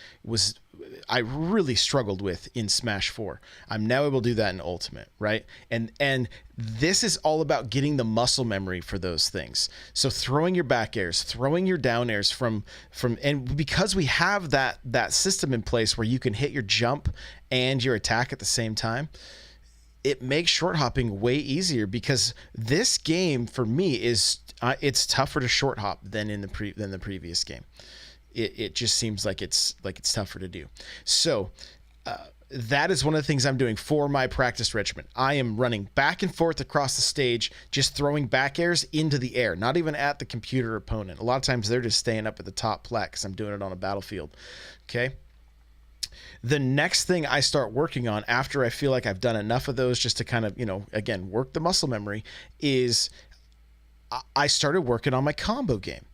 really struggled with in Smash 4. I'm now able to do that in Ultimate, right? And this is all about getting the muscle memory for those things. So throwing your back airs, throwing your down airs from and because we have that system in place where you can hit your jump and your attack at the same time, it makes short hopping way easier, because this game for me is it's tougher to short hop than in the previous game. It just seems like it's tougher to do. So that is one of the things I'm doing for my practice regimen. I am running back and forth across the stage, just throwing back airs into the air, not even at the computer opponent. A lot of times they're just staying up at the top plat because I'm doing it on a battlefield. Okay. The next thing I start working on after I feel like I've done enough of those, just to kind of, again, work the muscle memory, is I started working on my combo game.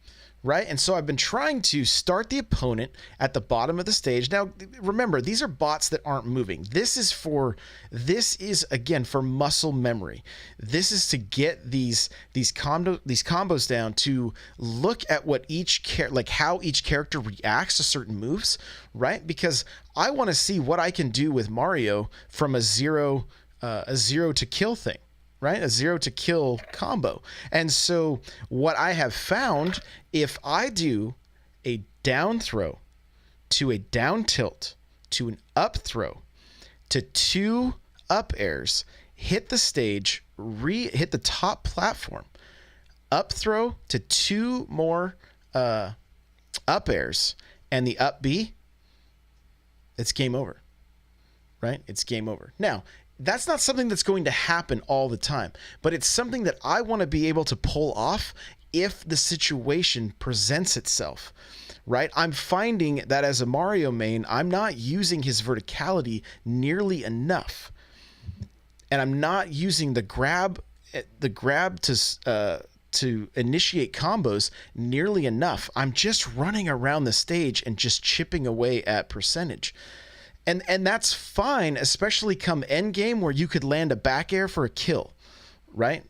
right? And so I've been trying to start the opponent at the bottom of the stage. Now, remember, these are bots that aren't moving. This is again for muscle memory. This is to get these combos down, to look at what how each character reacts to certain moves, right? Because I want to see what I can do with Mario from a zero to kill thing. Right? A 0 to kill combo. And so what I have found, if I do a down throw to a down tilt to an up throw to 2 up airs, hit the stage, hit the top platform, up throw to 2 more up airs, and the up B, it's game over. Right? It's game over. Now, that's not something that's going to happen all the time, but it's something that I want to be able to pull off if the situation presents itself, right? I'm finding that as a Mario main, I'm not using his verticality nearly enough, and I'm not using the grab to initiate combos nearly enough. I'm just running around the stage and just chipping away at percentage. And that's fine, especially come end game where you could land a back air for a kill, right?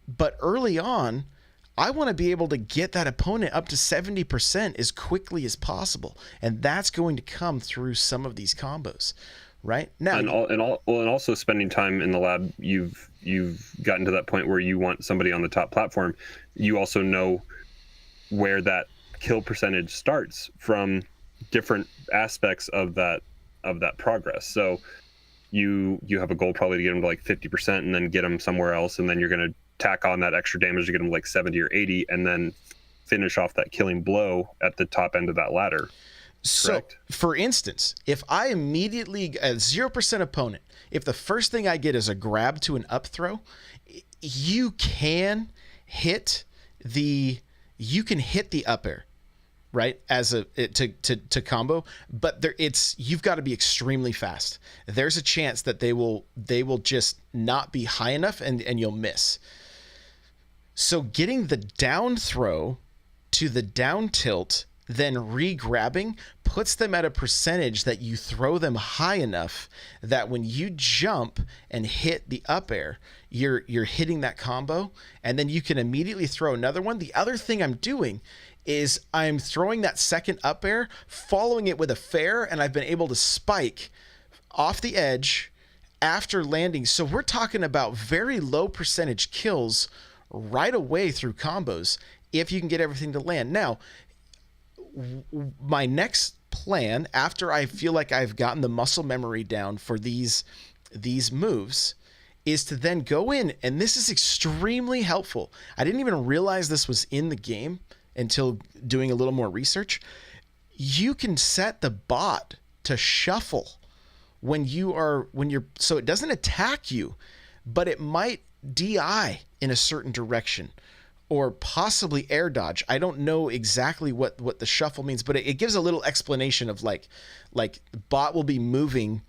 But early on, I want to be able to get that opponent up to 70% as quickly as possible, and that's going to come through some of these combos, right? Now, and also spending time in the lab, you've gotten to that point where you want somebody on the top platform. You also know where that kill percentage starts from different aspects of that progress. So you have a goal probably to get them to like 50% and then get them somewhere else, and then you're going to tack on that extra damage to get them to like 70 or 80 and then finish off that killing blow at the top end of that ladder. So correct? For instance, if I immediately a 0% opponent, if the first thing I get is a grab to an up throw, you can hit the up air, right, as to combo, but you've got to be extremely fast. There's a chance that they will just not be high enough and you'll miss. So getting the down throw to the down tilt, then re-grabbing, puts them at a percentage that you throw them high enough that when you jump and hit the up air, you're hitting that combo, and then you can immediately throw another one. The other thing I'm doing is I'm throwing that second up air, following it with a fair, and I've been able to spike off the edge after landing. So we're talking about very low percentage kills right away through combos if you can get everything to land. Now, my next plan, after I feel like I've gotten the muscle memory down for these moves, is to then go in, and this is extremely helpful. I didn't even realize this was in the game until doing a little more research. You can set the bot to shuffle when you're so it doesn't attack you, but it might DI in a certain direction or possibly air dodge. I don't know exactly what the shuffle means, but it gives a little explanation of like bot will be moving,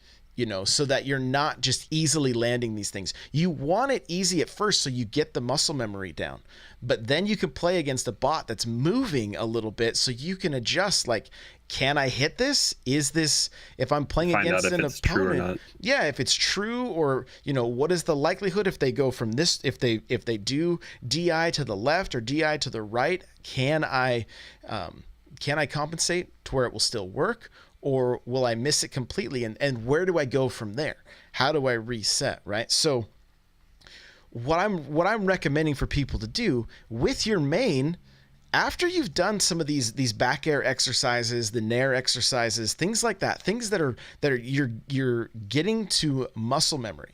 so that you're not just easily landing these things. You want it easy at first so you get the muscle memory down, but then you can play against a bot that's moving a little bit so you can adjust, like, can I hit this? Is this, if I'm playing against an opponent, yeah, if it's true, or, what is the likelihood if they go from this, if they do DI to the left or DI to the right, can I compensate to where it will still work? Or will I miss it completely? And where do I go from there? How do I reset, right? So what I'm recommending for people to do with your main, after you've done some of these back air exercises, the nair exercises, things like that, things that are you're getting to muscle memory,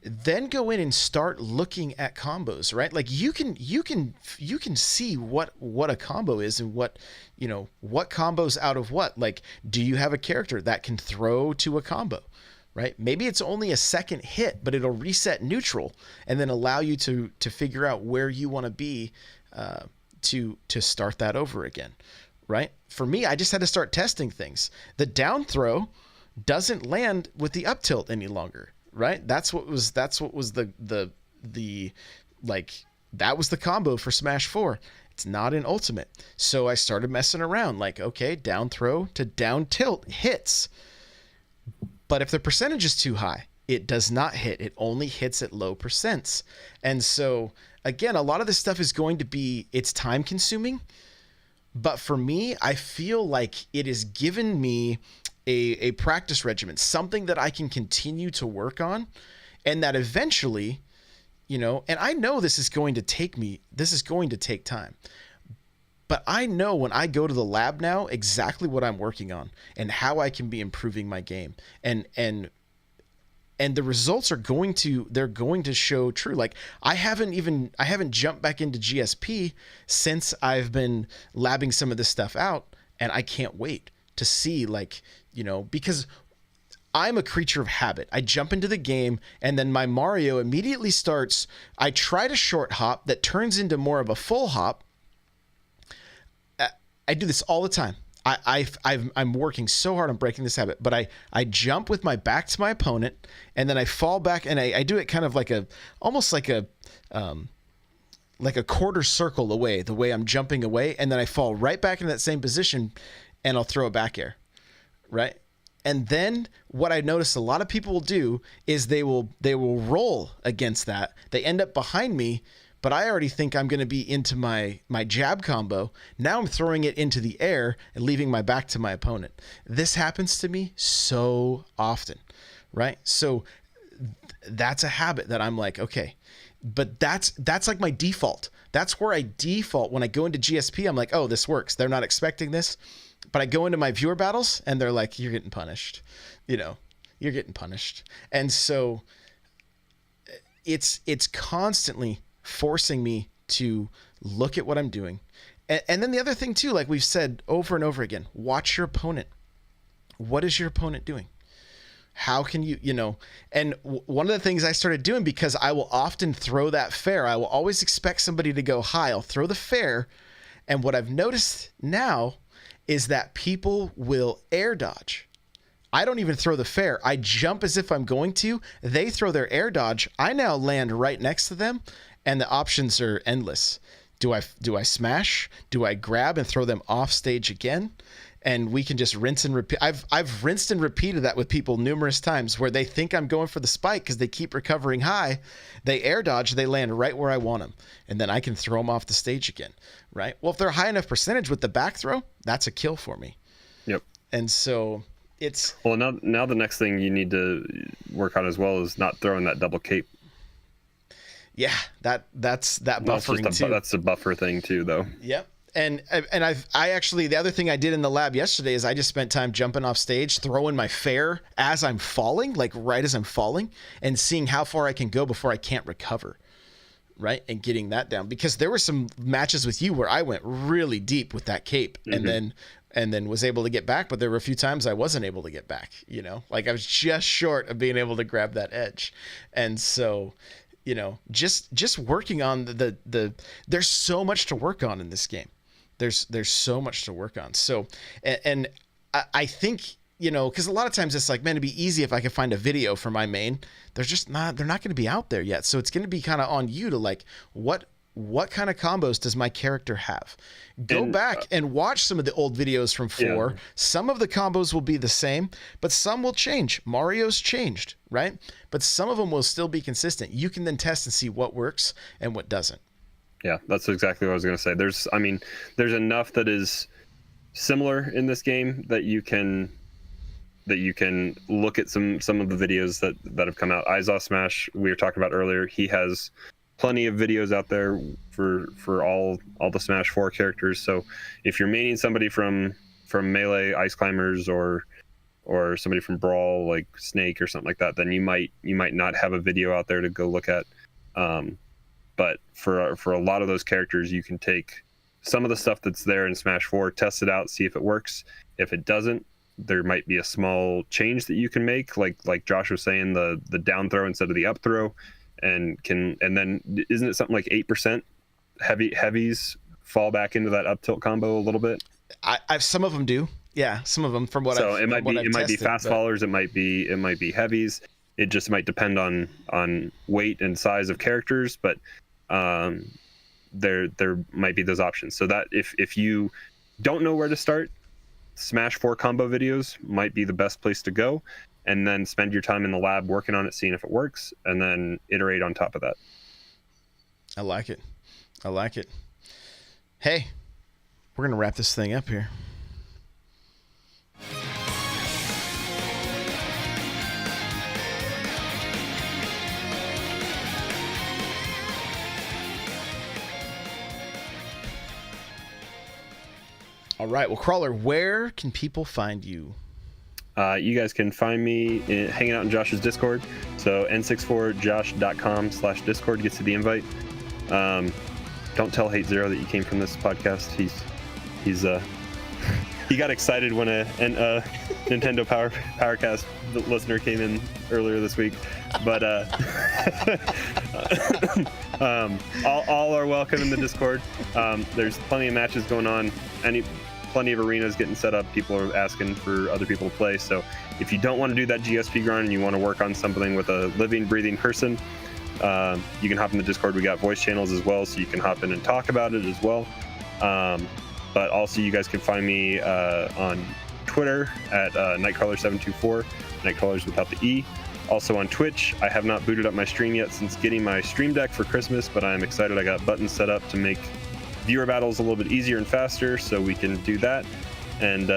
then go in and start looking at combos, right? Like you can see what a combo is and what combos out of what. Like, do you have a character that can throw to a combo, right? Maybe it's only a second hit, but it'll reset neutral and then allow you to figure out where you want to be to start that over again, right? For me, I just had to start testing things. The down throw doesn't land with the up tilt any longer. Right? That was the combo for Smash 4. It's not in ultimate. So I started messing around, like, okay, down throw to down tilt hits. But if the percentage is too high, it does not hit. It only hits at low percents. And so, again, a lot of this stuff is going to be, it's time consuming. But for me, I feel like it has given me a practice regimen, something that I can continue to work on, and that eventually, and I know this is going to take time. But I know when I go to the lab now exactly what I'm working on and how I can be improving my game. And the results are going to show true. Like I haven't jumped back into GSP since I've been labbing some of this stuff out, and I can't wait to see, like, because I'm a creature of habit. I jump into the game and then my Mario immediately starts. I try to short hop that turns into more of a full hop. I do this all the time. I'm working so hard on breaking this habit, but I jump with my back to my opponent, and then I fall back, and I do it kind of like almost like a quarter circle away, the way I'm jumping away, and then I fall right back in that same position, and I'll throw a back air, right? And then what I notice a lot of people will do is they will roll against that. They end up behind me, but I already think I'm going to be into my jab combo. Now I'm throwing it into the air and leaving my back to my opponent. This happens to me so often, right? So that's a habit that I'm like, okay, but that's like my default. That's where I default when I go into GSP. I'm like, oh, this works. They're not expecting this. But I go into my viewer battles and they're like, you're getting punished. You're getting punished. And so it's constantly forcing me to look at what I'm doing. And then the other thing too, like we've said over and over again, watch your opponent. What is your opponent doing? How can and one of the things I started doing, because I will often throw that fair, I will always expect somebody to go high. I'll throw the fair. And what I've noticed now is that people will air dodge. I don't even throw the fair. I jump as if I'm going to. They throw their air dodge. I now land right next to them, and the options are endless. Do I smash? Do I grab and throw them off stage again? And we can just rinse and repeat. I've rinsed and repeated that with people numerous times, where they think I'm going for the spike because they keep recovering high. They air dodge, they land right where I want them, and then I can throw them off the stage again, right? Well, if they're high enough percentage with the back throw, that's a kill for me. Yep. And so it's... Well, now the next thing you need to work on as well is not throwing that double cape. Yeah, that's buffering too. That's a buffer thing too, though. Yep. And I actually, the other thing I did in the lab yesterday is I just spent time jumping off stage, throwing my fair as I'm falling, like right as I'm falling, and seeing how far I can go before I can't recover, right? And getting that down, because there were some matches with you where I went really deep with that cape, and then was able to get back, but there were a few times I wasn't able to get back, like I was just short of being able to grab that edge. And so, just working on the there's so much to work on in this game. There's so much to work on. So, and I think, because a lot of times it's like, man, it'd be easy if I could find a video for my main. They're not going to be out there yet. So it's going to be kind of on you to like, what kind of combos does my character have? Go back and watch some of the old videos from 4. Yeah. Some of the combos will be the same, but some will change. Mario's changed, right? But some of them will still be consistent. You can then test and see what works and what doesn't. Yeah, that's exactly what I was going to say. There's enough that is similar in this game that you can look at some of the videos that have come out. Izaw Smash, we were talking about earlier. He has plenty of videos out there for all the Smash 4 characters. So if you're maining somebody from Melee, Ice Climbers, or somebody from Brawl like Snake or something like that, then you might not have a video out there to go look at. But for a lot of those characters, you can take some of the stuff that's there in Smash 4, test it out, see if it works. If it doesn't, there might be a small change that you can make, like Josh was saying, the down throw instead of the up throw, and then isn't it something like 8% heavies fall back into that up tilt combo a little bit? I've some of them do. Yeah, some of them from what so I've it might be tested, might be fast fallers, it might be heavies. It just might depend on weight and size of characters, but there might be those options. So that if you don't know where to start, Smash 4 combo videos might be the best place to go, and then spend your time in the lab working on it, seeing if it works, and then iterate on top of that. I like it. Hey, we're going to wrap this thing up here. All right. Well, Crawler, where can people find you? You guys can find me hanging out in Josh's Discord. So n64josh.com/Discord gets you the invite. Don't tell Hate Zero that you came from this podcast. He's he got excited when a Nintendo Powercast listener came in earlier this week. But all are welcome in the Discord. There's plenty of matches going on. Plenty of arenas getting set up. People are asking for other people to play. So if you don't want to do that GSP grind and you want to work on something with a living, breathing person, you can hop in the Discord. We got voice channels as well, so you can hop in and talk about it as well. But also you guys can find me on Twitter at Nightcrawler724, Nightcrawlers without the E. Also on Twitch. I have not booted up my stream yet since getting my Stream Deck for Christmas, but I'm excited. I got buttons set up to make viewer battles a little bit easier and faster, so we can do that. And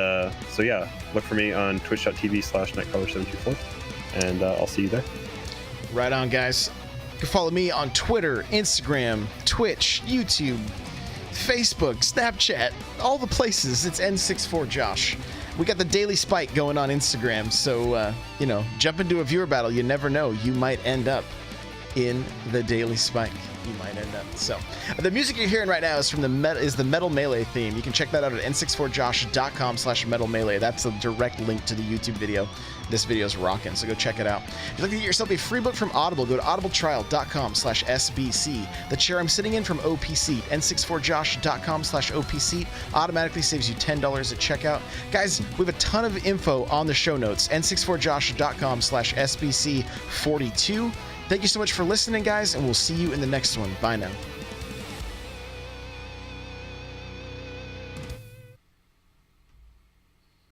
so yeah, look for me on twitch.tv/Nightcrawler724, and I'll see you there. Right on, guys. You can follow me on Twitter, Instagram, Twitch, YouTube, Facebook, Snapchat, all the places. It's N64Josh. We got the Daily Spike going on Instagram, so jump into a viewer battle. You never know, you might end up in the Daily Spike. You might end up. So the music you're hearing right now is from the Metal Melee theme. You can check that out at n64josh.com/Metal Melee. That's a direct link to the YouTube video. This video is rocking, so go check it out. If you'd like to get yourself a free book from Audible, go to audibletrial.com/SBC. The chair I'm sitting in from OPC, n64josh.com/OPC, automatically saves you $10 at checkout. Guys, we have a ton of info on the show notes, n64josh.com/SBC42. Thank you so much for listening, guys, and we'll see you in the next one. Bye now.